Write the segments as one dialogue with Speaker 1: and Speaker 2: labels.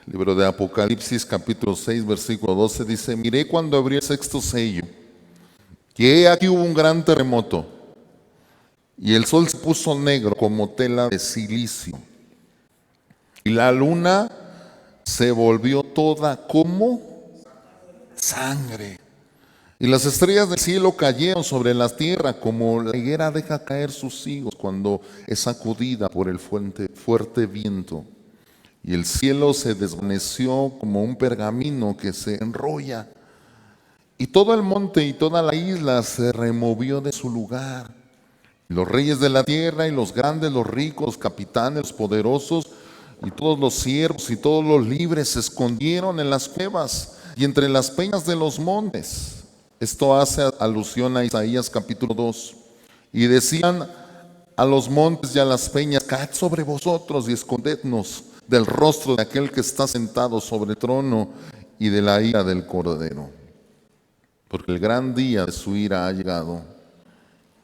Speaker 1: Libro de Apocalipsis, capítulo 6, versículo 12, dice: miré cuando abrió el sexto sello, que aquí hubo un gran terremoto, y el sol se puso negro como tela de silicio, y la luna se volvió toda como sangre, y las estrellas del cielo cayeron sobre la tierra como la higuera deja caer sus higos cuando es sacudida por el fuerte viento. Y el cielo se desvaneció como un pergamino que se enrolla. Y todo el monte y toda la isla se removió de su lugar. Y los reyes de la tierra y los grandes, los ricos, los capitanes, los poderosos y todos los siervos y todos los libres se escondieron en las cuevas y entre las peñas de los montes. Esto hace alusión a Isaías capítulo 2. Y decían a los montes y a las peñas: caed sobre vosotros y escondednos del rostro de aquel que está sentado sobre el trono y de la ira del Cordero. Porque el gran día de su ira ha llegado,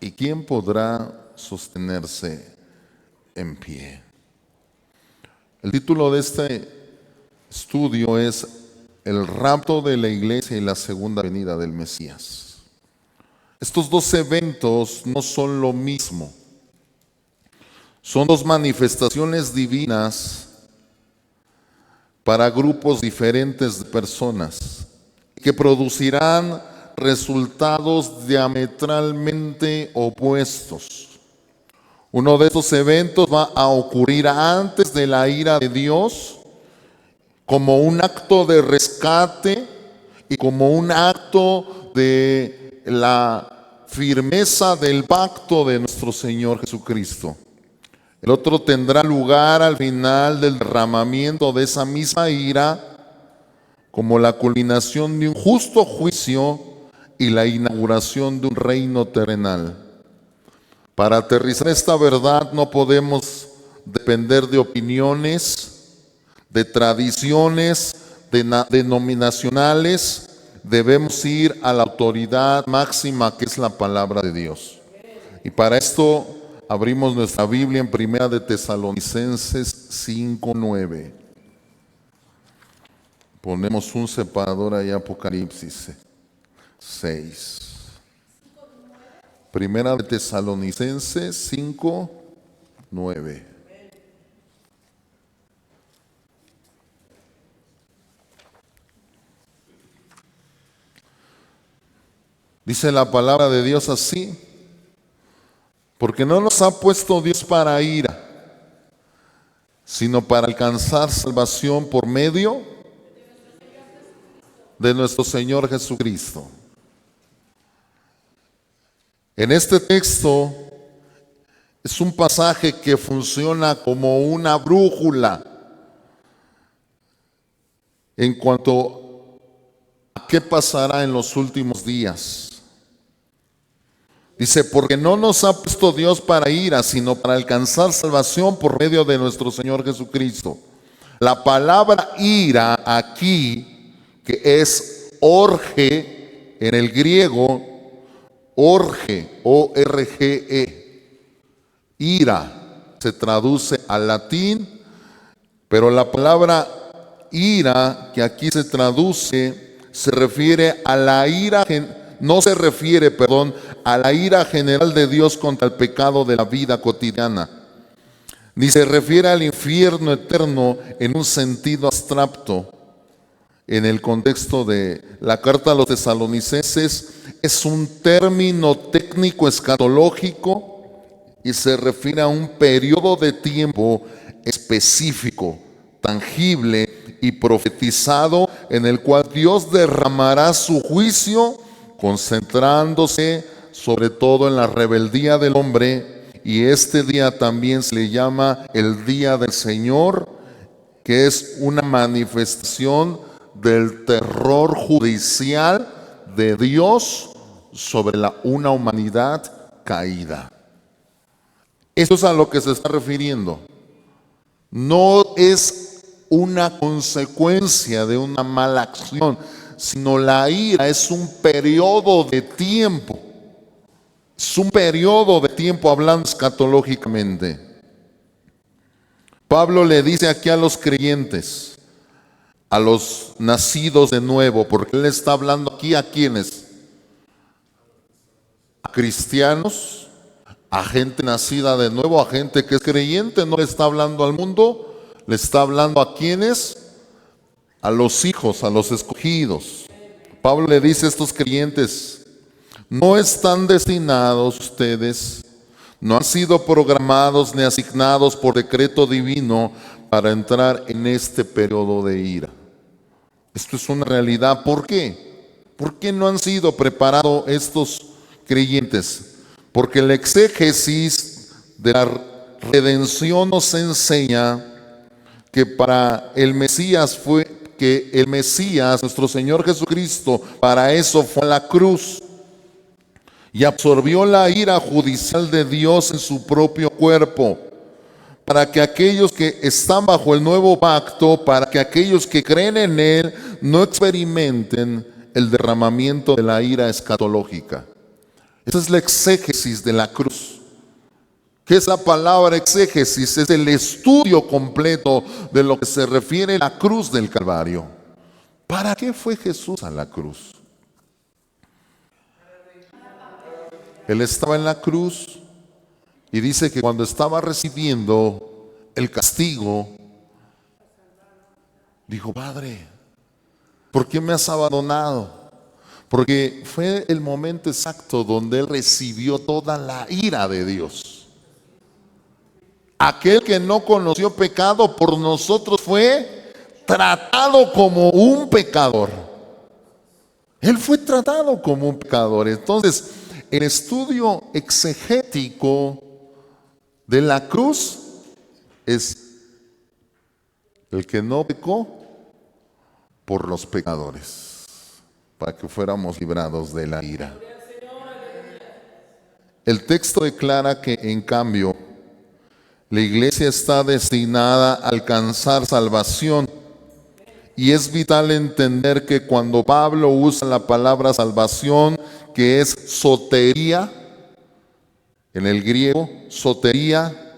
Speaker 1: ¿y quién podrá sostenerse en pie? El título de este estudio es El rapto de la iglesia y la segunda venida del Mesías. Estos dos eventos no son lo mismo. Son dos manifestaciones divinas para grupos diferentes de personas que producirán resultados diametralmente opuestos. Uno de estos eventos va a ocurrir antes de la ira de Dios, como un acto de rescate y como un acto de la firmeza del pacto de nuestro Señor Jesucristo. El otro tendrá lugar al final del derramamiento de esa misma ira, como la culminación de un justo juicio y la inauguración de un reino terrenal. Para aterrizar esta verdad no podemos depender de opiniones, de tradiciones denominacionales. Debemos ir a la autoridad máxima, que es la palabra de Dios. Y para esto abrimos nuestra Biblia en Primera de Tesalonicenses 5:9. Ponemos un separador ahí, Apocalipsis 6. Primera de Tesalonicenses 5:9. Dice la palabra de Dios así: porque no nos ha puesto Dios para ira, sino para alcanzar salvación por medio de nuestro Señor Jesucristo. En este texto es un pasaje que funciona como una brújula en cuanto a qué pasará en los últimos días. Dice: porque no nos ha puesto Dios para ira, sino para alcanzar salvación por medio de nuestro Señor Jesucristo. La palabra ira aquí, que es orge en el griego, orge, O-R-G-E, ira, se traduce al latín, pero la palabra ira que aquí se traduce se refiere a la ira, no se refiere, a la ira general de Dios contra el pecado de la vida cotidiana, ni se refiere al infierno eterno en un sentido abstracto. En el contexto de la carta a los tesalonicenses es un término técnico escatológico y se refiere a un periodo de tiempo específico, tangible y profetizado, en el cual Dios derramará su juicio, concentrándose sobre todo en la rebeldía del hombre. Y este día también se le llama el Día del Señor, que es una manifestación del terror judicial de Dios sobre una humanidad caída. Eso es a lo que se está refiriendo. No es una consecuencia de una mala acción, sino la ira es un periodo de tiempo. Es un periodo de tiempo, hablando escatológicamente. Pablo le dice aquí a los creyentes: a los nacidos de nuevo, porque Él está hablando aquí a quienes, a cristianos, a gente nacida de nuevo, a gente que es creyente. No le está hablando al mundo, le está hablando a quienes, a los hijos, a los escogidos. Pablo le dice a estos creyentes: no están destinados ustedes, no han sido programados ni asignados por decreto divino para entrar en este periodo de ira. Esto es una realidad. ¿Por qué? ¿Por qué no han sido preparados estos creyentes? Porque el exégesis de la redención nos enseña que para el Mesías nuestro Señor Jesucristo, para eso fue a la cruz y absorbió la ira judicial de Dios en su propio cuerpo, para que aquellos que están bajo el nuevo pacto, para que aquellos que creen en Él no experimenten el derramamiento de la ira escatológica. Esa es la exégesis de la cruz. ¿Qué es la palabra exégesis? Es el estudio completo de lo que se refiere a la cruz del Calvario. ¿Para qué fue Jesús a la cruz? Él estaba en la cruz y dice que cuando estaba recibiendo el castigo, dijo: Padre, ¿por qué me has abandonado? Porque fue el momento exacto donde Él recibió toda la ira de Dios. Aquel que no conoció pecado por nosotros fue tratado como un pecador. Él fue tratado como un pecador. Entonces, el estudio exegético de la cruz es el que no pecó por los pecadores, para que fuéramos librados de la ira. El texto declara que, en cambio, la iglesia está destinada a alcanzar salvación, y es vital entender que cuando Pablo usa la palabra salvación, que es sotería, en el griego, sotería,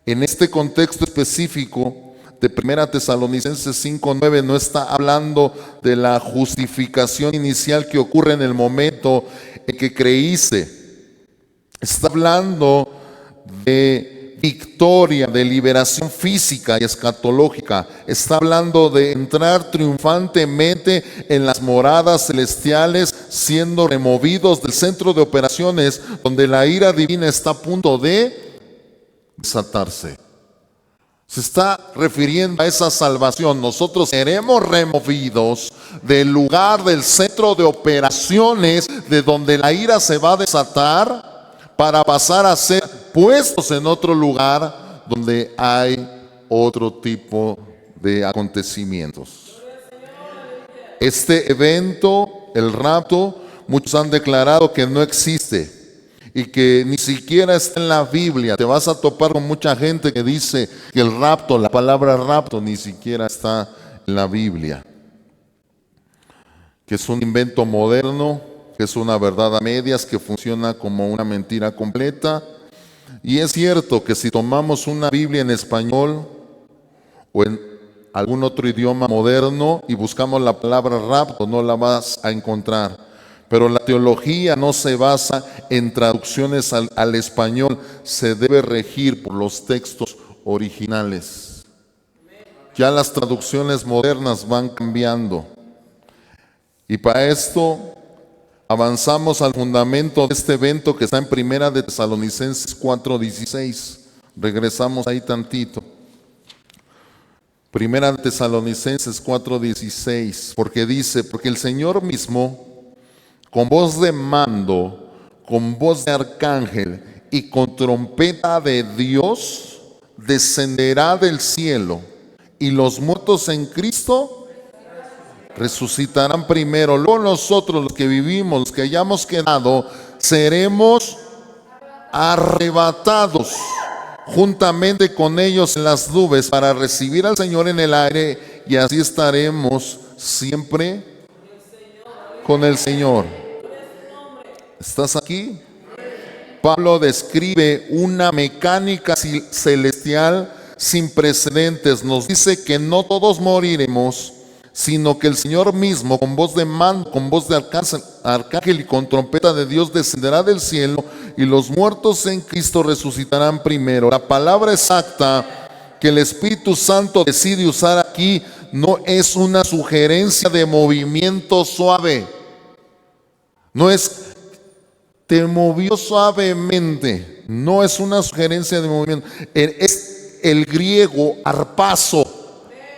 Speaker 1: en este contexto específico de 1 Tesalonicenses 5:9, no está hablando de la justificación inicial que ocurre en el momento en que creíste. Está hablando de victoria, de liberación física y escatológica. Está hablando de entrar triunfantemente en las moradas celestiales, siendo removidos del centro de operaciones donde la ira divina está a punto de desatarse. Se está refiriendo a esa salvación. Nosotros seremos removidos del lugar, del centro de operaciones de donde la ira se va a desatar, para pasar a ser puestos en otro lugar donde hay otro tipo de acontecimientos. Este evento, el rapto, muchos han declarado que no existe y que ni siquiera está en la Biblia. Te vas a topar con mucha gente que dice que el rapto, la palabra rapto, ni siquiera está en la Biblia, que es un invento moderno, que es una verdad a medias, que funciona como una mentira completa. Y es cierto que si tomamos una Biblia en español o en algún otro idioma moderno y buscamos la palabra rapto, no la vas a encontrar. Pero la teología no se basa en traducciones al español, se debe regir por los textos originales. Ya las traducciones modernas van cambiando. Y para esto avanzamos al fundamento de este evento que está en 1 Tesalonicenses 4:16. Regresamos ahí tantito. 1 Tesalonicenses 4:16, porque dice: porque el Señor mismo, con voz de mando, con voz de arcángel y con trompeta de Dios, descenderá del cielo, y los muertos en Cristo resucitarán primero. Luego nosotros, los que vivimos, los que hayamos quedado, seremos arrebatados juntamente con ellos en las nubes para recibir al Señor en el aire, y así estaremos siempre con el Señor. ¿Estás aquí? Pablo describe una mecánica celestial sin precedentes. Nos dice que no todos moriremos, sino que el Señor mismo, con voz de mando, con voz de arcángel y con trompeta de Dios, descenderá del cielo, y los muertos en Cristo resucitarán primero. La palabra exacta que el Espíritu Santo decide usar aquí no es una sugerencia de movimiento suave. No es te movió suavemente. No es una sugerencia de movimiento. Es el griego arpazo.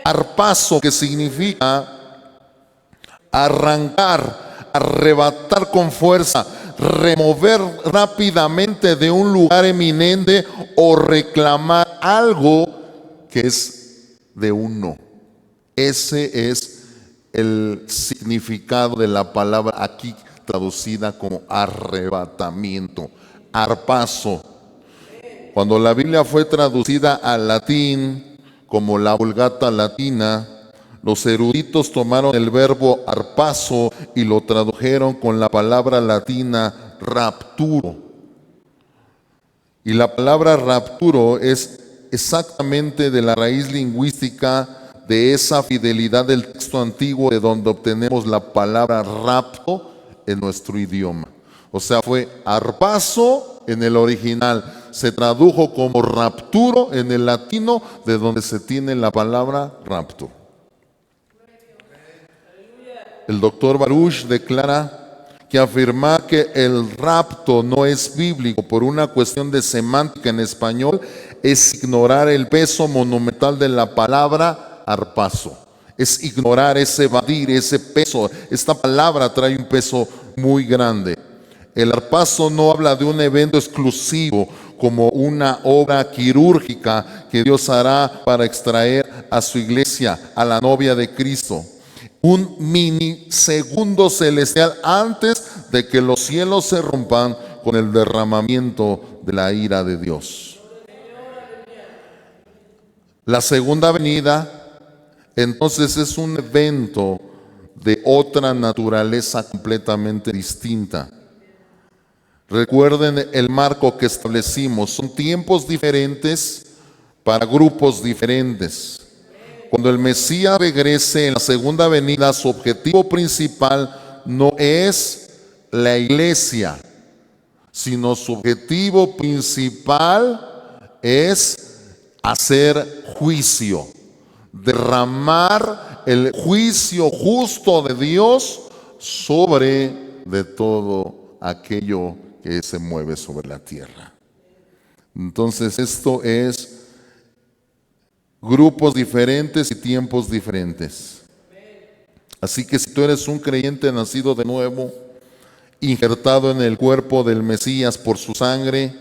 Speaker 1: Arpazo, que significa arrancar, arrebatar con fuerza, remover rápidamente de un lugar eminente o reclamar algo que es de uno. Ese es el significado de la palabra aquí traducida como arrebatamiento, arpazo. Cuando la Biblia fue traducida al latín como la Vulgata latina, los eruditos tomaron el verbo arpazo y lo tradujeron con la palabra latina rapturo. Y la palabra rapturo es exactamente de la raíz lingüística de esa fidelidad del texto antiguo, de donde obtenemos la palabra rapto en nuestro idioma. O sea, fue arpazo en el original, se tradujo como rapturo en el latino, de donde se tiene la palabra rapto. El doctor Baruch declara que afirmar que el rapto no es bíblico por una cuestión de semántica en español es ignorar el peso monumental de la palabra arpazo. Es ignorar, es evadir ese peso. Esta palabra trae un peso muy grande. El arpazo no habla de un evento exclusivo como una obra quirúrgica que Dios hará para extraer a su iglesia, a la novia de Cristo. Un minisegundo celestial antes de que los cielos se rompan con el derramamiento de la ira de Dios. La segunda venida, entonces, es un evento de otra naturaleza completamente distinta. Recuerden el marco que establecimos, son tiempos diferentes para grupos diferentes. Cuando el Mesías regrese en la segunda venida, su objetivo principal no es la iglesia, sino su objetivo principal es hacer juicio, derramar el juicio justo de Dios sobre de todo aquello que se mueve sobre la tierra. Entonces esto es grupos diferentes y tiempos diferentes. Así que si tú eres un creyente nacido de nuevo, injertado en el cuerpo del Mesías por su sangre,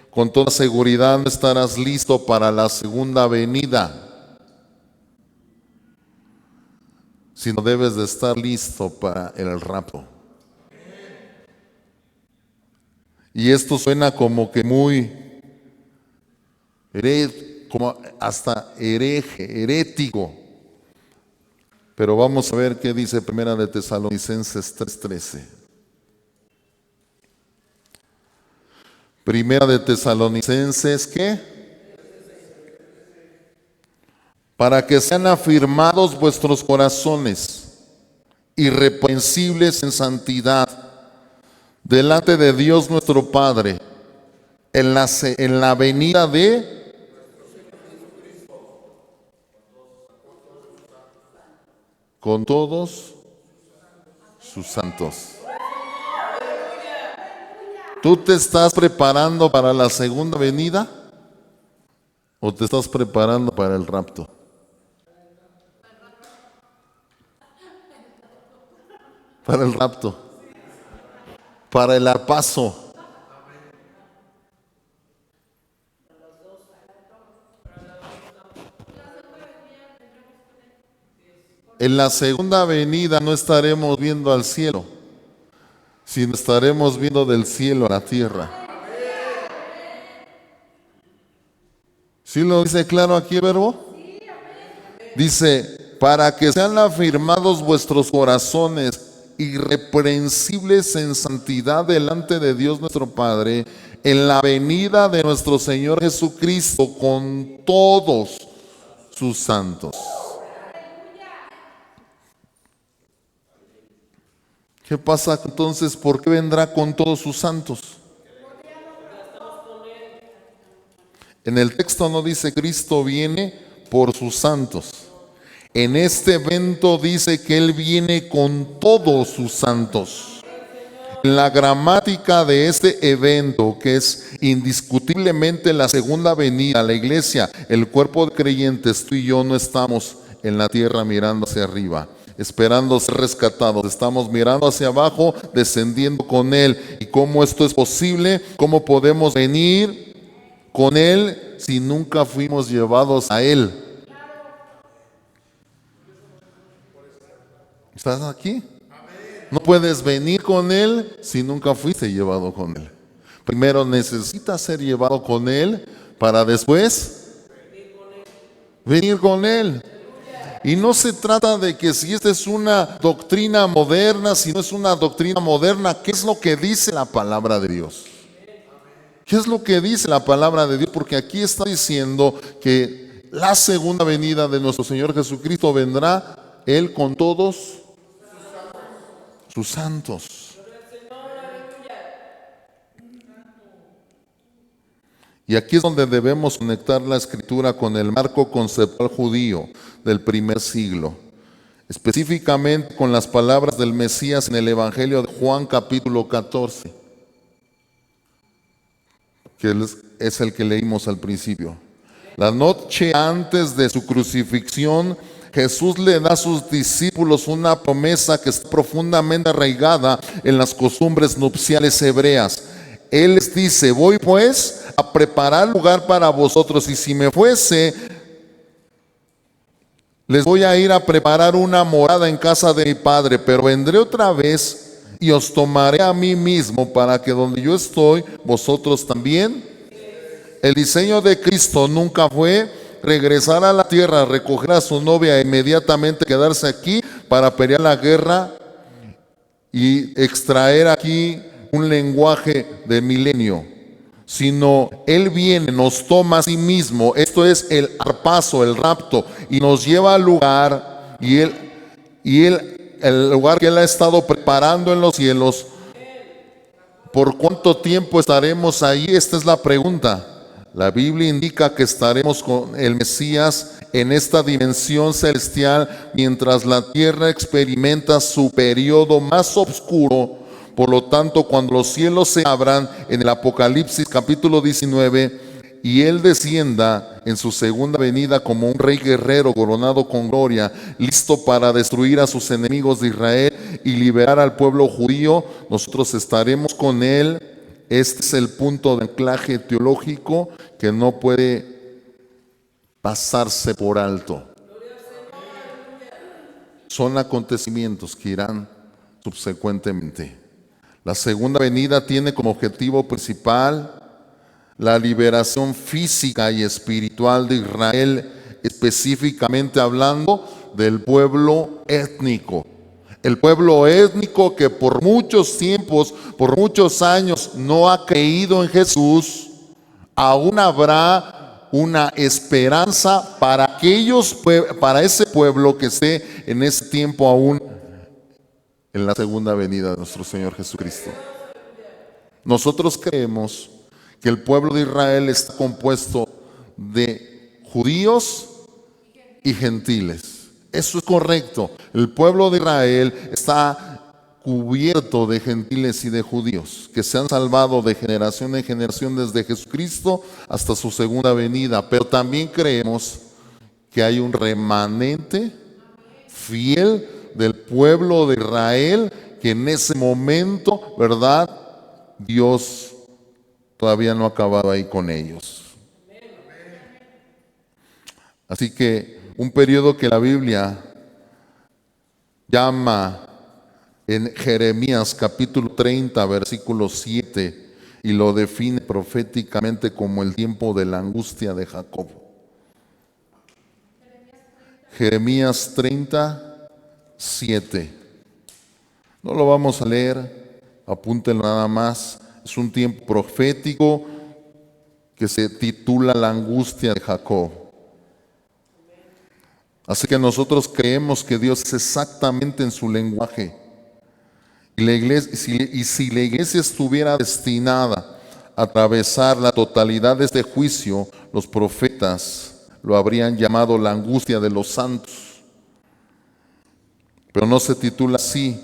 Speaker 1: con toda seguridad no estarás listo para la segunda venida, sino debes de estar listo para el rapto. Y esto suena como que muy como hasta herético. Pero vamos a ver qué dice Primera de Tesalonicenses 3:13. Primera de Tesalonicenses, ¿qué? Para que sean afirmados vuestros corazones, irreprensibles en santidad, delante de Dios nuestro Padre, en la venida de con todos sus santos. ¿Tú te estás preparando para la segunda venida o te estás preparando para el rapto? Para el rapto, para el arpazo. En la segunda venida no estaremos viendo al cielo, sino estaremos viendo del cielo a la tierra. ¿Sí lo dice claro aquí el verbo? Dice, para que sean afirmados vuestros corazones, irreprensibles en santidad delante de Dios nuestro Padre, en la venida de nuestro Señor Jesucristo con todos sus santos. ¿Qué pasa entonces? ¿Por qué vendrá con todos sus santos? En el texto no dice Cristo viene por sus santos. En este evento dice que Él viene con todos sus santos. En la gramática de este evento, que es indiscutiblemente la segunda venida, la iglesia, el cuerpo de creyentes, tú y yo no estamos en la tierra mirando hacia arriba, esperando ser rescatados. Estamos mirando hacia abajo, descendiendo con Él. ¿Y cómo esto es posible? ¿Cómo podemos venir con Él si nunca fuimos llevados a Él? ¿Estás aquí? No puedes venir con Él si nunca fuiste llevado con Él. Primero necesitas ser llevado con Él para después venir con Él. Y no se trata de que si esta es una doctrina moderna, si no es una doctrina moderna, ¿qué es lo que dice la palabra de Dios? ¿Qué es lo que dice la palabra de Dios? Porque aquí está diciendo que la segunda venida de nuestro Señor Jesucristo vendrá Él con todos sus santos. Y aquí es donde debemos conectar la escritura con el marco conceptual judío del primer siglo, específicamente con las palabras del Mesías en el Evangelio de Juan capítulo 14, que es el que leímos al principio. La noche antes de su crucifixión, Jesús le da a sus discípulos una promesa que está profundamente arraigada en las costumbres nupciales hebreas. Él les dice: voy pues a preparar lugar para vosotros, y si me fuese, les voy a ir a preparar una morada en casa de mi Padre, pero vendré otra vez y os tomaré a mí mismo, para que donde yo estoy, vosotros también. El diseño de Cristo nunca fue regresar a la tierra, recoger a su novia e inmediatamente quedarse aquí para pelear la guerra y extraer aquí un lenguaje de milenio, sino Él viene, nos toma a sí mismo. Esto es el arpazo, el rapto, y nos lleva al lugar, el lugar que Él ha estado preparando en los cielos. ¿Por cuánto tiempo estaremos ahí? Esta es la pregunta. La Biblia indica que estaremos con el Mesías en esta dimensión celestial mientras la tierra experimenta su periodo más oscuro. Por lo tanto, cuando los cielos se abran en el Apocalipsis capítulo 19 y Él descienda en su segunda venida como un rey guerrero coronado con gloria, listo para destruir a sus enemigos de Israel y liberar al pueblo judío, nosotros estaremos con Él. Este es el punto de anclaje teológico que no puede pasarse por alto. Son acontecimientos que irán subsecuentemente. La segunda venida tiene como objetivo principal la liberación física y espiritual de Israel, específicamente hablando del pueblo étnico. El pueblo étnico que por muchos tiempos, por muchos años no ha creído en Jesús, aún habrá una esperanza para para ese pueblo que esté en ese tiempo aún en la segunda venida de nuestro Señor Jesucristo. Nosotros creemos que el pueblo de Israel está compuesto de judíos y gentiles. Eso es correcto. El pueblo de Israel está cubierto de gentiles y de judíos que se han salvado de generación en generación desde Jesucristo hasta su segunda venida. Pero también creemos que hay un remanente fiel del pueblo de Israel que en ese momento, ¿verdad?, Dios todavía no ha acabado ahí con ellos. Así que un periodo que la Biblia llama en Jeremías capítulo 30, versículo 7, y lo define proféticamente como el tiempo de la angustia de Jacob. Jeremías 30, 7. No lo vamos a leer, apúntenlo nada más. Es un tiempo profético que se titula La angustia de Jacob. Así que nosotros creemos que Dios es exactamente en su lenguaje Si la iglesia estuviera destinada a atravesar la totalidad de este juicio, los profetas lo habrían llamado la angustia de los santos. Pero no se titula así,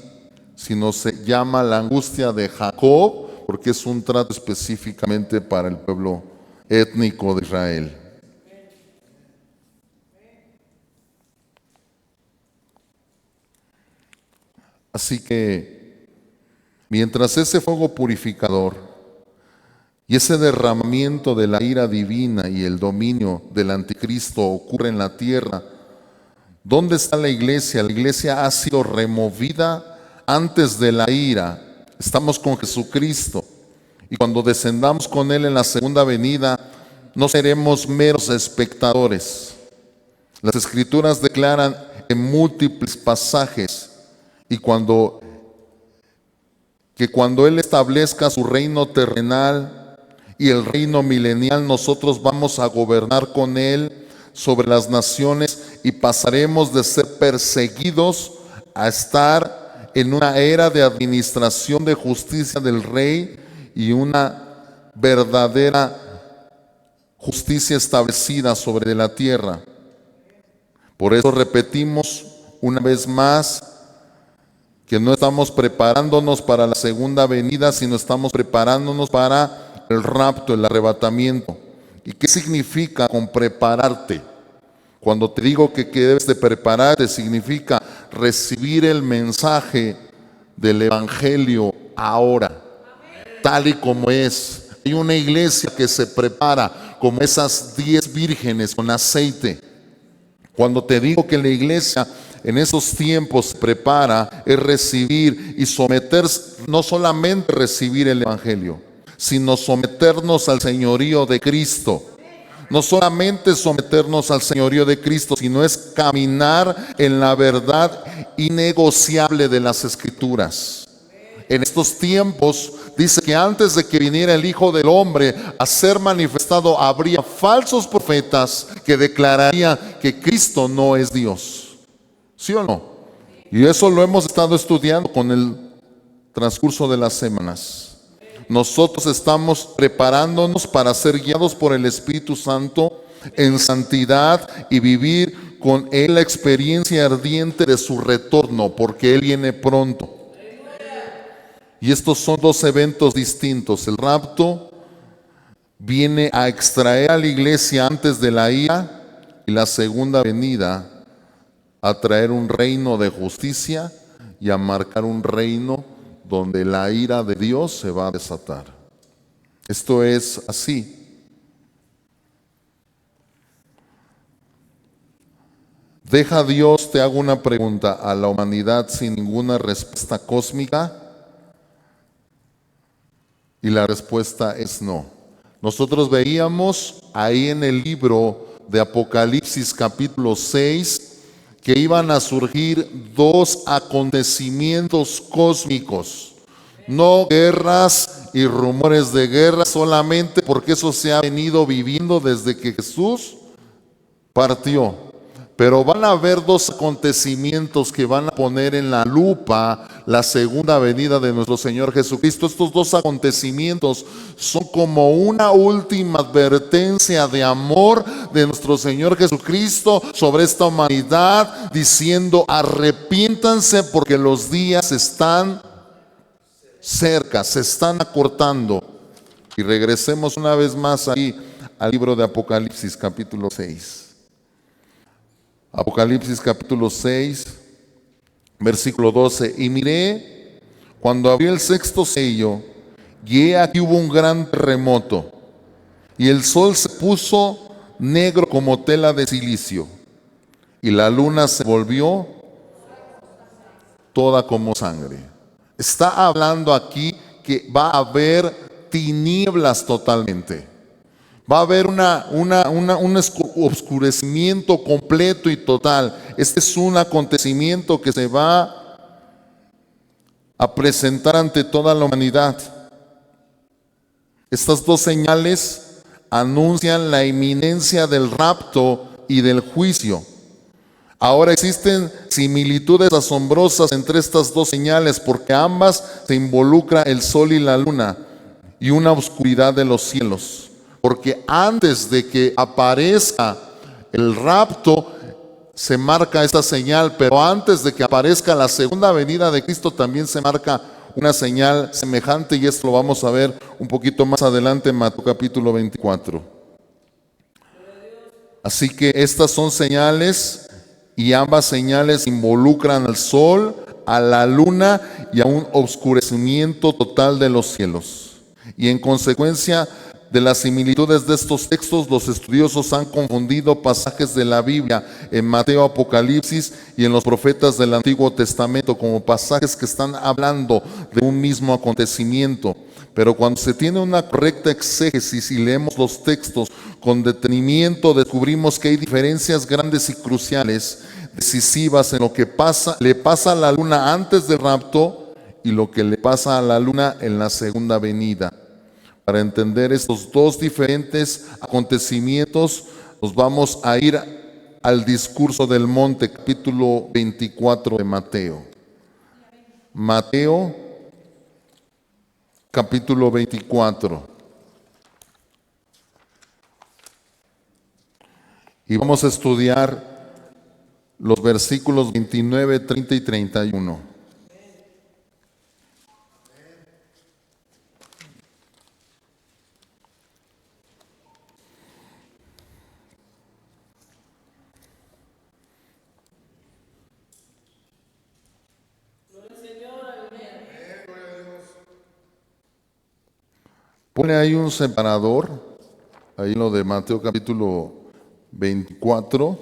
Speaker 1: sino se llama la angustia de Jacob, porque es un trato específicamente para el pueblo étnico de Israel. Así que, mientras ese fuego purificador y ese derramamiento de la ira divina y el dominio del anticristo ocurre en la tierra, ¿dónde está la iglesia? La iglesia ha sido removida antes de la ira. Estamos con Jesucristo. Y cuando descendamos con Él en la segunda venida, no seremos meros espectadores. Las Escrituras declaran en múltiples pasajes que cuando Él establezca su reino terrenal y el reino milenial, nosotros vamos a gobernar con Él sobre las naciones y pasaremos de ser perseguidos a estar en una era de administración de justicia del Rey y una verdadera justicia establecida sobre la tierra. Por eso repetimos una vez más que no estamos preparándonos para la segunda venida, sino estamos preparándonos para el rapto, el arrebatamiento. ¿Y qué significa con prepararte? Cuando te digo que debes de prepararte, significa recibir el mensaje del Evangelio ahora, tal y como es. Hay una iglesia que se prepara como esas 10 vírgenes con aceite. Cuando te digo que la iglesia en esos tiempos se prepara, es recibir y someterse, no solamente recibir el Evangelio, sino someternos al señorío de Cristo. No solamente someternos al señorío de Cristo, sino es caminar en la verdad innegociable de las Escrituras. En estos tiempos dice que antes de que viniera el Hijo del Hombre a ser manifestado, habría falsos profetas que declararían que Cristo no es Dios. ¿Sí o no? Y eso lo hemos estado estudiando con el transcurso de las semanas. Nosotros estamos preparándonos para ser guiados por el Espíritu Santo en santidad y vivir con Él la experiencia ardiente de su retorno, porque Él viene pronto. Y estos son dos eventos distintos. El rapto viene a extraer a la iglesia antes de la ira, y la segunda venida a traer un reino de justicia y a marcar un reino donde la ira de Dios se va a desatar. Esto es así. ¿Deja Dios, te hago una pregunta, a la humanidad sin ninguna respuesta cósmica? Y la respuesta es no. Nosotros veíamos ahí en el libro de Apocalipsis capítulo 6 que iban a surgir dos acontecimientos cósmicos, no guerras y rumores de guerra solamente, porque eso se ha venido viviendo desde que Jesús partió. Pero van a haber dos acontecimientos que van a poner en la lupa la segunda venida de nuestro Señor Jesucristo. Estos dos acontecimientos son como una última advertencia de amor de nuestro Señor Jesucristo sobre esta humanidad, diciendo: arrepiéntanse porque los días están cerca, se están acortando. Y regresemos una vez más ahí al libro de Apocalipsis capítulo 6. Apocalipsis capítulo 6, versículo 12. Y miré cuando abrió el sexto sello, y he aquí hubo un gran terremoto, y el sol se puso negro como tela de silicio, y la luna se volvió toda como sangre. Está hablando aquí que va a haber tinieblas totalmente. Va a haber un oscurecimiento completo y total. Este es un acontecimiento que se va a presentar ante toda la humanidad. Estas dos señales anuncian la inminencia del rapto y del juicio. Ahora existen similitudes asombrosas entre estas dos señales porque ambas se involucra el sol y la luna y una oscuridad de los cielos. Porque antes de que aparezca el rapto se marca esta señal, pero antes de que aparezca la segunda venida de Cristo también se marca una señal semejante, y esto lo vamos a ver un poquito más adelante en Mateo capítulo 24. Así que estas son señales, y ambas señales involucran al sol, a la luna y a un oscurecimiento total de los cielos. Y en consecuencia de las similitudes de estos textos, los estudiosos han confundido pasajes de la Biblia en Mateo, Apocalipsis y en los profetas del Antiguo Testamento como pasajes que están hablando de un mismo acontecimiento. Pero cuando se tiene una correcta exégesis y leemos los textos con detenimiento, descubrimos que hay diferencias grandes y cruciales, decisivas en lo que le pasa a la luna antes del rapto y lo que le pasa a la luna en la segunda venida. Para entender estos dos diferentes acontecimientos, nos vamos a ir al discurso del monte, capítulo 24 de Mateo. Mateo, capítulo 24. Y vamos a estudiar los versículos 29, 30 y 31. Pone ahí un separador, ahí lo de Mateo capítulo 24,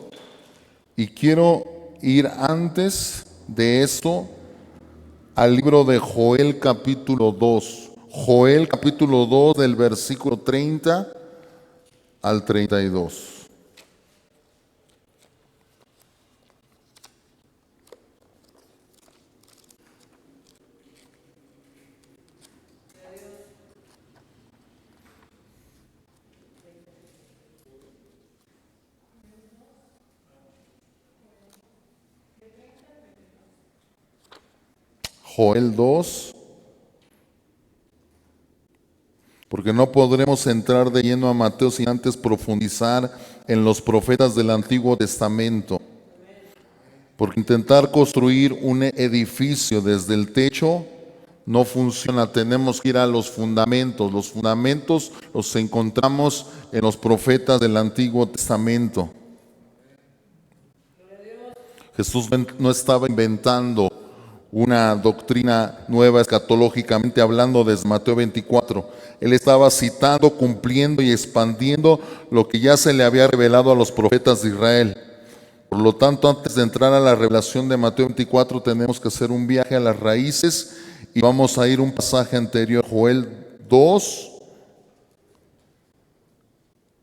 Speaker 1: y quiero ir antes de eso al libro de Joel capítulo 2. Joel capítulo 2 del versículo 30 al 32. Joel 2, porque no podremos entrar de lleno a Mateo sin antes profundizar en los profetas del Antiguo Testamento. Porque intentar construir un edificio desde el techo no funciona, tenemos que ir a los fundamentos. Los fundamentos los encontramos en los profetas del Antiguo Testamento. Jesús no estaba inventando una doctrina nueva escatológicamente hablando desde Mateo 24. Él estaba citando, cumpliendo y expandiendo lo que ya se le había revelado a los profetas de Israel. Por lo tanto, antes de entrar a la revelación de Mateo 24, tenemos que hacer un viaje a las raíces y vamos a ir a un pasaje anterior, Joel 2,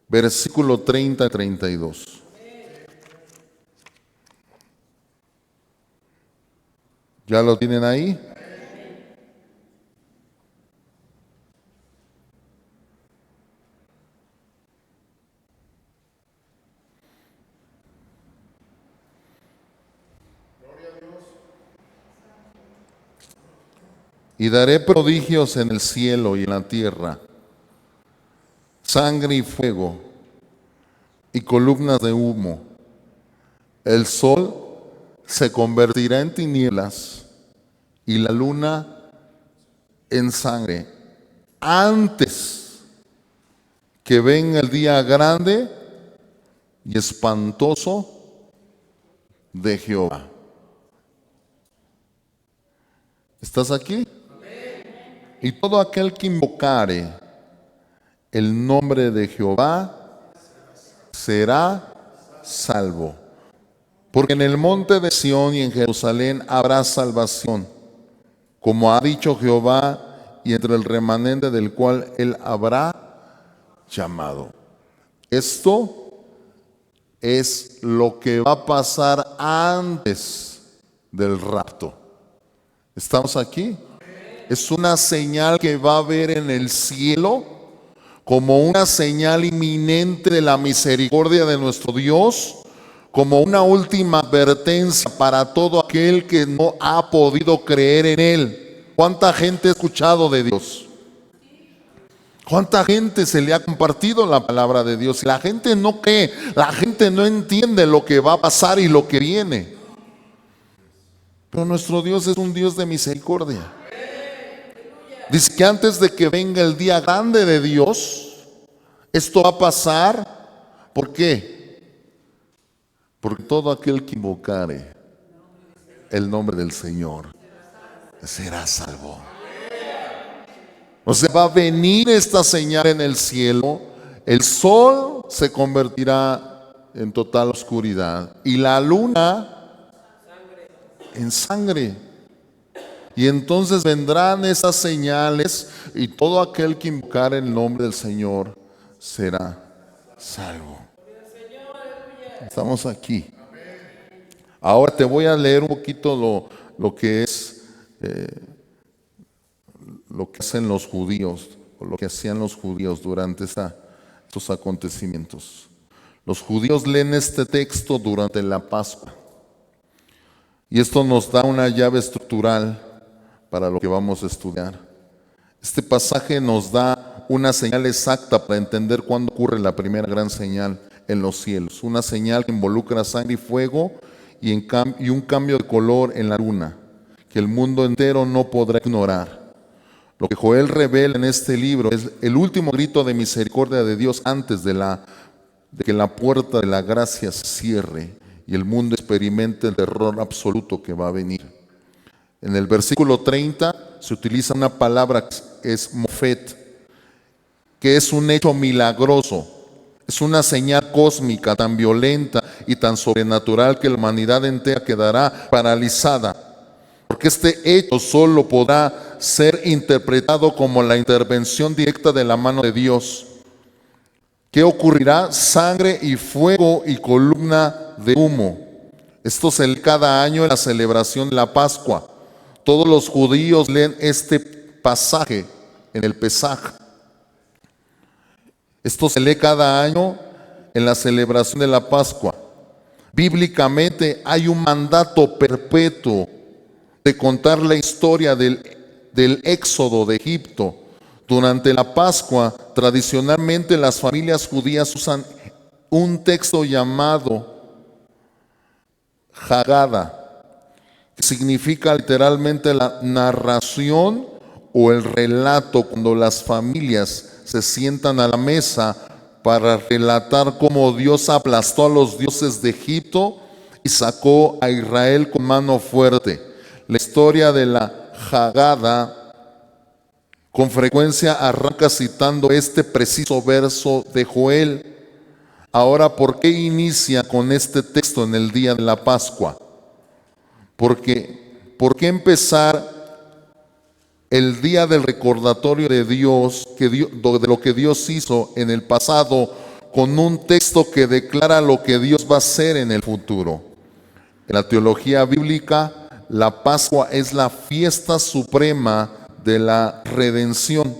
Speaker 1: versículo 30 y 32. ¿Ya lo tienen ahí? Y daré prodigios en el cielo y en la tierra, sangre y fuego, y columnas de humo. El sol se convertirá en tinieblas y la luna en sangre, antes que venga el día grande y espantoso de Jehová. ¿Estás aquí? Y todo aquel que invocare el nombre de Jehová será salvo. Porque en el monte de Sión y en Jerusalén habrá salvación, como ha dicho Jehová, y entre el remanente del cual él habrá llamado. Esto es lo que va a pasar antes del rapto. ¿Estamos aquí? Es una señal que va a haber en el cielo, como una señal inminente de la misericordia de nuestro Dios, como una última advertencia para todo aquel que no ha podido creer en Él. ¿Cuánta gente ha escuchado de Dios? ¿Cuánta gente se le ha compartido la palabra de Dios? La gente no cree, la gente no entiende lo que va a pasar y lo que viene. Pero nuestro Dios es un Dios de misericordia. Dice que antes de que venga el día grande de Dios, esto va a pasar. ¿Por qué? Porque todo aquel que invocare el nombre del Señor será salvo. O sea, va a venir esta señal en el cielo. El sol se convertirá en total oscuridad y la luna en sangre. Y entonces vendrán esas señales y todo aquel que invocare el nombre del Señor será salvo. Estamos aquí. Ahora te voy a leer un poquito lo que es lo que hacen los judíos, o lo que hacían los judíos durante estos acontecimientos. Los judíos leen este texto durante la Pascua. Y esto nos da una llave estructural para lo que vamos a estudiar. Este pasaje nos da una señal exacta para entender cuándo ocurre la primera gran señal en los cielos. Una señal que involucra sangre y fuego y un cambio de color en la luna, que el mundo entero no podrá ignorar. Lo que Joel revela en este libro es el último grito de misericordia de Dios antes de que la puerta de la gracia se cierre y el mundo experimente el terror absoluto que va a venir. En el versículo 30 se utiliza una palabra que es mofet, que es un hecho milagroso. Es una señal cósmica tan violenta y tan sobrenatural que la humanidad entera quedará paralizada. Porque este hecho solo podrá ser interpretado como la intervención directa de la mano de Dios. ¿Qué ocurrirá? Sangre y fuego y columna de humo. Esto se lee cada año en la celebración de la Pascua. Todos los judíos leen este pasaje en el Pesaj. Esto se lee cada año en la celebración de la Pascua. Bíblicamente hay un mandato perpetuo de contar la historia del éxodo de Egipto. Durante la Pascua, tradicionalmente las familias judías usan un texto llamado Haggadah, que significa literalmente la narración o el relato, cuando las familias se sientan a la mesa para relatar cómo Dios aplastó a los dioses de Egipto y sacó a Israel con mano fuerte. La historia de la Haggadah con frecuencia arranca citando este preciso verso de Joel. Ahora, ¿por qué inicia con este texto en el día de la Pascua? ¿Por qué empezar el día del recordatorio de Dios, de lo que Dios hizo en el pasado, con un texto que declara lo que Dios va a hacer en el futuro? En la teología bíblica, la Pascua es la fiesta suprema de la redención.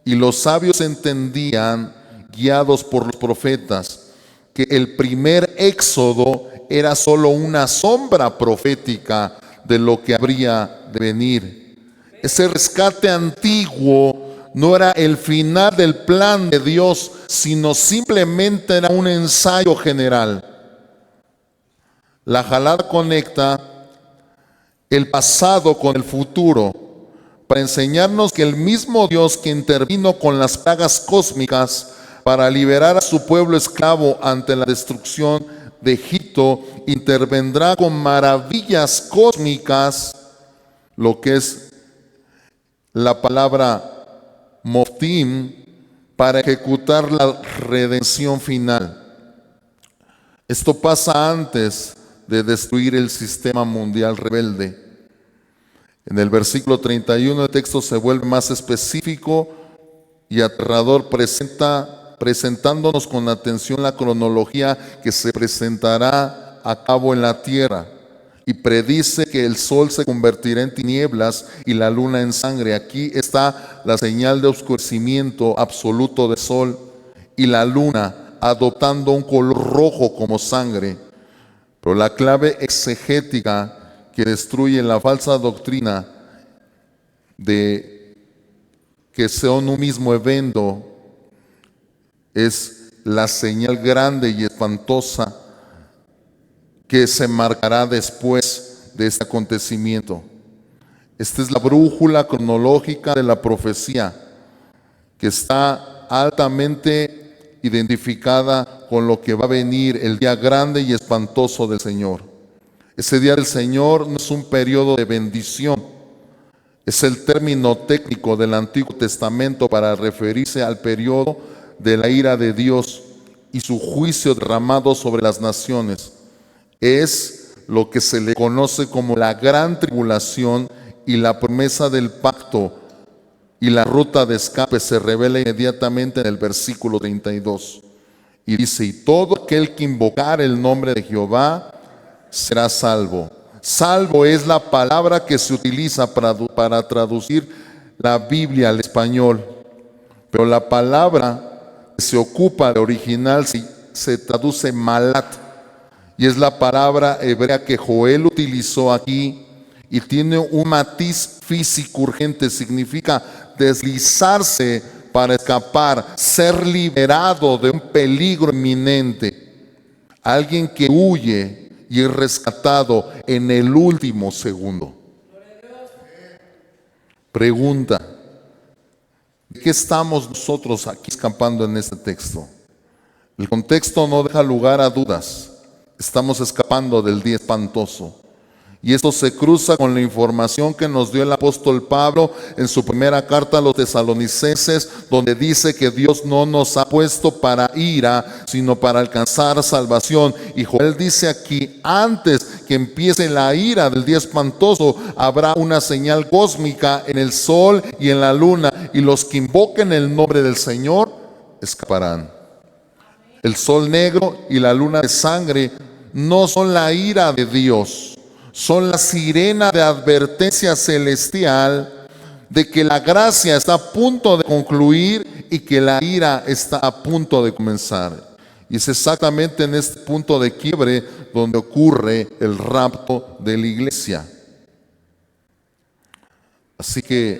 Speaker 1: Y los sabios entendían, guiados por los profetas, que el primer éxodo era solo una sombra profética de lo que habría de venir. Ese rescate antiguo no era el final del plan de Dios, sino simplemente era un ensayo general. La Jalad conecta el pasado con el futuro para enseñarnos que el mismo Dios que intervino con las plagas cósmicas para liberar a su pueblo esclavo ante la destrucción de Egipto, intervendrá con maravillas cósmicas, lo que es la palabra moftim, para ejecutar la redención final. Esto pasa antes de destruir el sistema mundial rebelde. En el versículo 31 el texto se vuelve más específico y aterrador, presentándonos con atención la cronología que se presentará a cabo en la tierra, y predice que el sol se convertirá en tinieblas y la luna en sangre. Aquí está la señal de oscurecimiento absoluto del sol y la luna adoptando un color rojo como sangre. Pero la clave exegética que destruye la falsa doctrina de que son un mismo evento es la señal grande y espantosa que se marcará después de este acontecimiento. Esta es la brújula cronológica de la profecía, que está altamente identificada con lo que va a venir, el día grande y espantoso del Señor. Ese día del Señor no es un periodo de bendición, es el término técnico del Antiguo Testamento para referirse al periodo de la ira de Dios y su juicio derramado sobre las naciones. Es lo que se le conoce como la gran tribulación, y la promesa del pacto y la ruta de escape se revela inmediatamente en el versículo 32. Y dice: y todo aquel que invocar el nombre de Jehová será salvo. Salvo es la palabra que se utiliza para traducir la Biblia al español. Pero la palabra que se ocupa de original se traduce malat. Y es la palabra hebrea que Joel utilizó aquí. Y tiene un matiz físico urgente, significa deslizarse para escapar, ser liberado de un peligro inminente. Alguien que huye y es rescatado en el último segundo. Pregunta: ¿de qué estamos nosotros aquí escapando en este texto? El contexto no deja lugar a dudas. Estamos escapando del día espantoso. Y esto se cruza con la información que nos dio el apóstol Pablo en su primera carta a los tesalonicenses, donde dice que Dios no nos ha puesto para ira, sino para alcanzar salvación. Y Joel dice aquí: antes que empiece la ira del día espantoso, habrá una señal cósmica en el sol y en la luna, y los que invoquen el nombre del Señor escaparán. El sol negro y la luna de sangre no son la ira de Dios, son la sirena de advertencia celestial de que la gracia está a punto de concluir y que la ira está a punto de comenzar. Y es exactamente en este punto de quiebre donde ocurre el rapto de la iglesia. Así que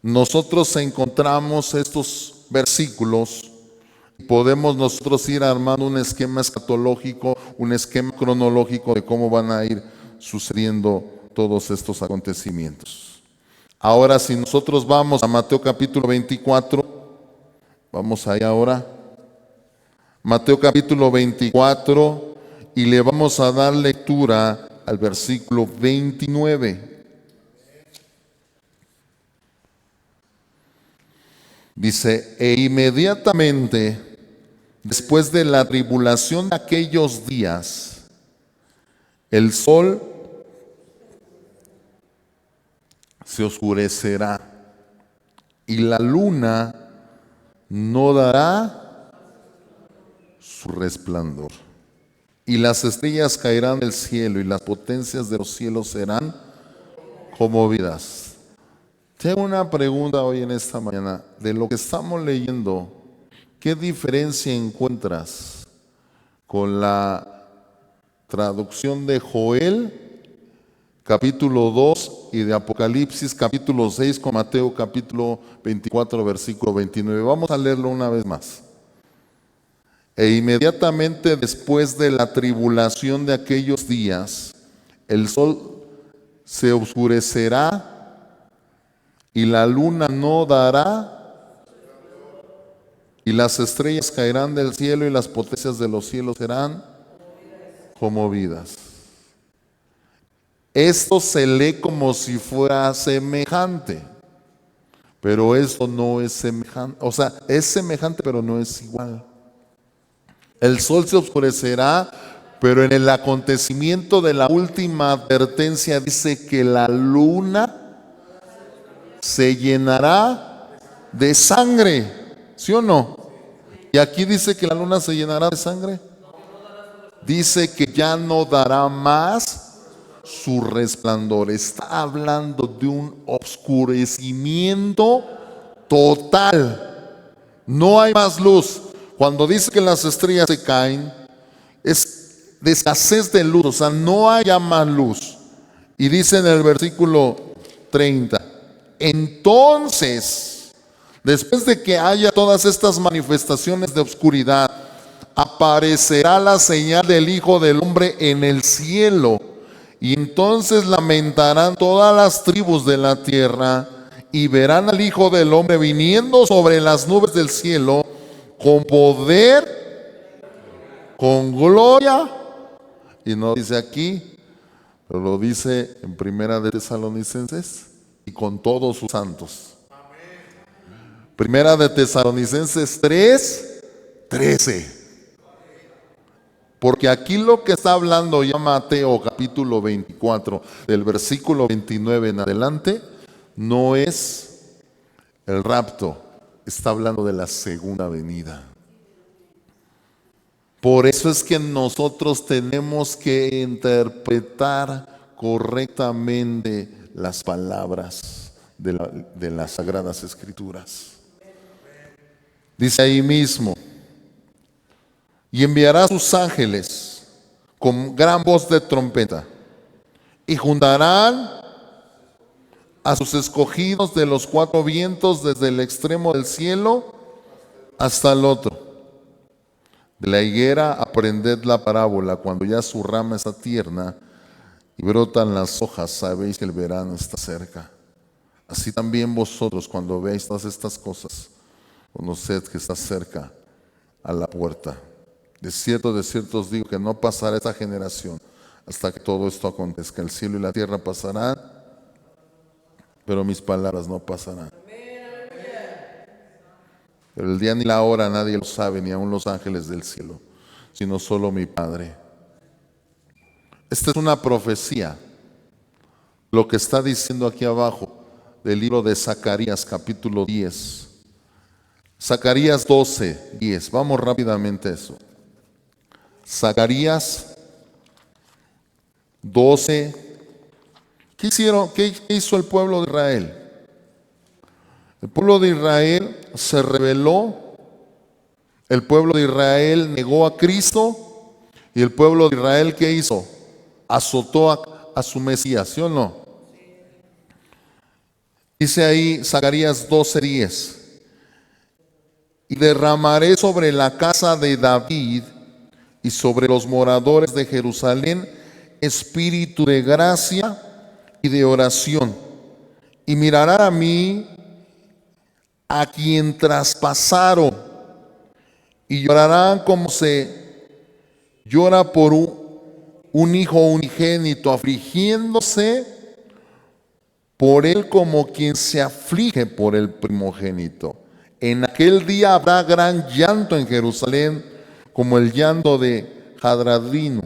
Speaker 1: nosotros encontramos estos versículos. Podemos nosotros ir armando un esquema escatológico, un esquema cronológico de cómo van a ir sucediendo todos estos acontecimientos. Ahora, si nosotros vamos a Mateo capítulo 24, vamos ahí ahora, Mateo capítulo 24, y le vamos a dar lectura al versículo 29. Dice: e inmediatamente después de la tribulación de aquellos días, el sol se oscurecerá y la luna no dará su resplandor, y las estrellas caerán del cielo y las potencias de los cielos serán conmovidas. Tengo una pregunta hoy en esta mañana. De lo que estamos leyendo, ¿qué diferencia encuentras con la traducción de Joel capítulo 2 y de Apocalipsis capítulo 6 con Mateo capítulo 24 versículo 29? Vamos a leerlo una vez más. E inmediatamente después de la tribulación de aquellos días, el sol se oscurecerá y la luna no dará, y las estrellas caerán del cielo y las potencias de los cielos serán conmovidas. Esto se lee como si fuera semejante, pero esto no es semejante. O sea, es semejante, pero no es igual. El sol se oscurecerá, pero en el acontecimiento de la última advertencia dice que la luna se llenará de sangre, ¿sí o no? Y aquí dice que la luna se llenará de sangre. Dice que ya no dará más su resplandor. Está hablando de un oscurecimiento total. No hay más luz. Cuando dice que las estrellas se caen es de escasez de luz, o sea, no haya más luz. Y dice en el versículo 30, entonces, después de que haya todas estas manifestaciones de oscuridad, aparecerá la señal del Hijo del Hombre en el cielo, y entonces lamentarán todas las tribus de la tierra, y verán al Hijo del Hombre viniendo sobre las nubes del cielo, con poder, con gloria, y no dice aquí, pero lo dice en Primera de Tesalonicenses, y con todos sus santos. Primera de Tesalonicenses 3:13. Porque aquí lo que está hablando ya Mateo capítulo 24, del versículo 29 en adelante, no es el rapto, está hablando de la segunda venida. Por eso es que nosotros tenemos que interpretar correctamente las palabras de las Sagradas Escrituras. Dice ahí mismo, y enviará a sus ángeles con gran voz de trompeta, y juntarán a sus escogidos de los cuatro vientos, desde el extremo del cielo hasta el otro. De la higuera aprended la parábola: cuando ya su rama está tierna y brotan las hojas, sabéis que el verano está cerca. Así también vosotros, cuando veáis todas estas cosas, conoced que está cerca a la puerta. De cierto os digo que no pasará esta generación hasta que todo esto acontezca. El cielo y la tierra pasarán, pero mis palabras no pasarán. Pero el día ni la hora nadie lo sabe, ni aun los ángeles del cielo, sino solo mi Padre. Esta es una profecía, lo que está diciendo aquí abajo del libro de Zacarías capítulo 10. Zacarías 12:10. Vamos rápidamente a eso. Zacarías 12. ¿Qué hizo el pueblo de Israel? El pueblo de Israel se rebeló, el pueblo de Israel negó a Cristo, y el pueblo de Israel, ¿qué hizo? Azotó a su Mesías, ¿sí o no? Dice ahí Zacarías 12:10, y derramaré sobre la casa de David y sobre los moradores de Jerusalén espíritu de gracia y de oración, y mirarán a mí, a quien traspasaron, y llorarán como se llora por un hijo unigénito, afligiéndose por él como quien se aflige por el primogénito. En aquel día habrá gran llanto en Jerusalén, como el llanto de Jadradino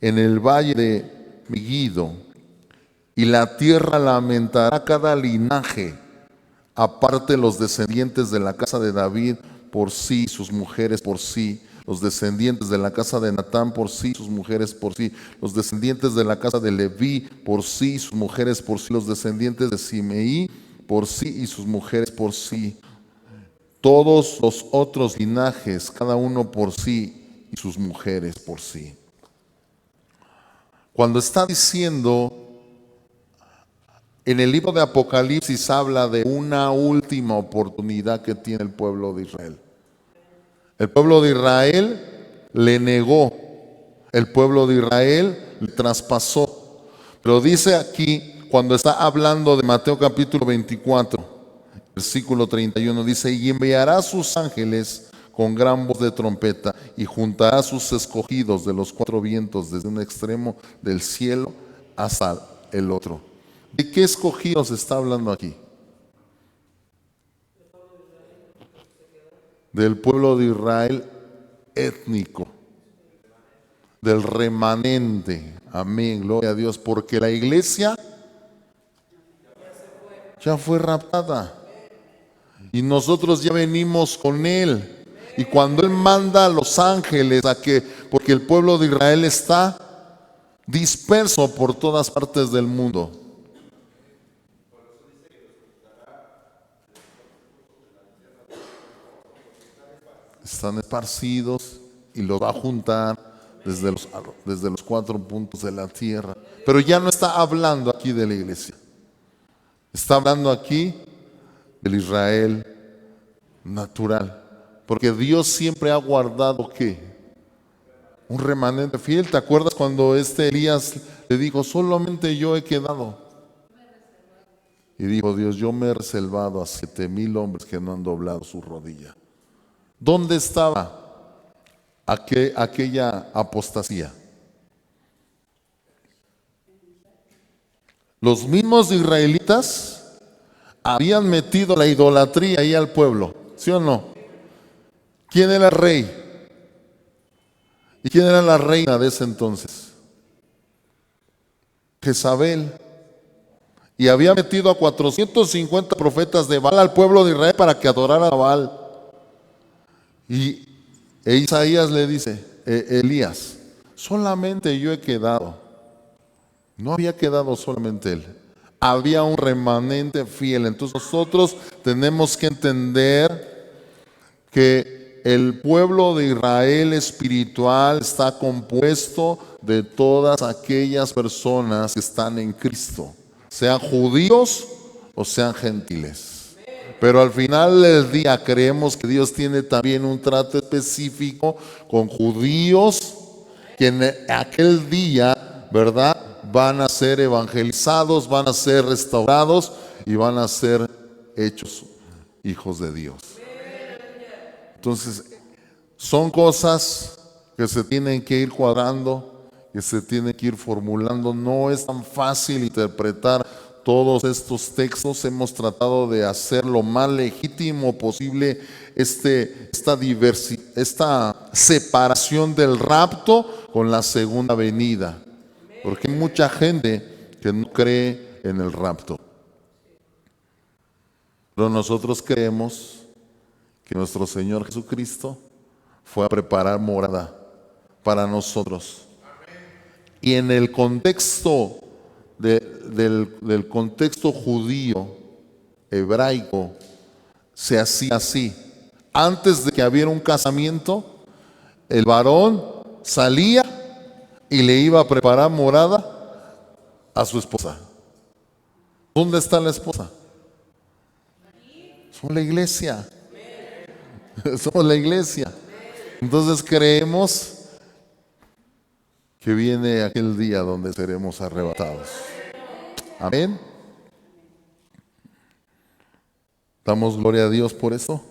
Speaker 1: en el valle de Megiddo, y la tierra lamentará cada linaje, aparte los descendientes de la casa de David por sí, sus mujeres por sí, los descendientes de la casa de Natán por sí, sus mujeres por sí, los descendientes de la casa de Leví por sí, sus mujeres por sí, los descendientes de Simeí por sí y sus mujeres por sí, todos los otros linajes, cada uno por sí y sus mujeres por sí. Cuando está diciendo en el libro de Apocalipsis, habla de una última oportunidad que tiene el pueblo de Israel. El pueblo de Israel le negó, el pueblo de Israel le traspasó. Pero dice aquí, cuando está hablando de Mateo capítulo 24, versículo 31, dice, y enviará a sus ángeles con gran voz de trompeta, y juntará a sus escogidos de los cuatro vientos, desde un extremo del cielo hasta el otro. ¿De qué escogidos está hablando aquí? Del pueblo de Israel étnico, del remanente. Amén, gloria a Dios, porque la iglesia ya fue raptada y nosotros ya venimos con Él. Y cuando Él manda a los ángeles porque el pueblo de Israel está disperso por todas partes del mundo. Están esparcidos y los va a juntar desde los 4 puntos de la tierra. Pero ya no está hablando aquí de la iglesia. Está hablando aquí del Israel natural. Porque Dios siempre ha guardado, ¿qué? Un remanente fiel. ¿Te acuerdas cuando Elías le dijo, solamente yo he quedado? Y dijo Dios, yo me he reservado a 7,000 hombres que no han doblado su rodilla. ¿Dónde estaba aquella apostasía? Los mismos israelitas habían metido la idolatría ahí al pueblo, ¿sí o no? ¿Quién era el rey? ¿Y quién era la reina de ese entonces? Jezabel. Y había metido a 450 profetas de Baal al pueblo de Israel para que adorara a Baal. Y Isaías le dice, Elías, solamente yo he quedado. No había quedado solamente él. Había un remanente fiel. Entonces nosotros tenemos que entender que el pueblo de Israel espiritual está compuesto de todas aquellas personas que están en Cristo, sean judíos o sean gentiles. Pero al final del día creemos que Dios tiene también un trato específico con judíos que en aquel día, ¿verdad?, van a ser evangelizados, van a ser restaurados y van a ser hechos hijos de Dios. Entonces, son cosas que se tienen que ir cuadrando, que se tienen que ir formulando. No es tan fácil interpretar todos estos textos. Hemos tratado de hacer lo más legítimo posible esta separación del rapto con la segunda venida. Porque hay mucha gente que no cree en el rapto. Pero nosotros creemos que nuestro Señor Jesucristo fue a preparar morada para nosotros. Y en el contexto del contexto judío, hebraico, se hacía así. Antes de que hubiera un casamiento, el varón salía y le iba a preparar morada a su esposa. ¿Dónde está la esposa? Somos la iglesia. Somos la iglesia. Entonces creemos que viene aquel día donde seremos arrebatados. Amén. Damos gloria a Dios por eso.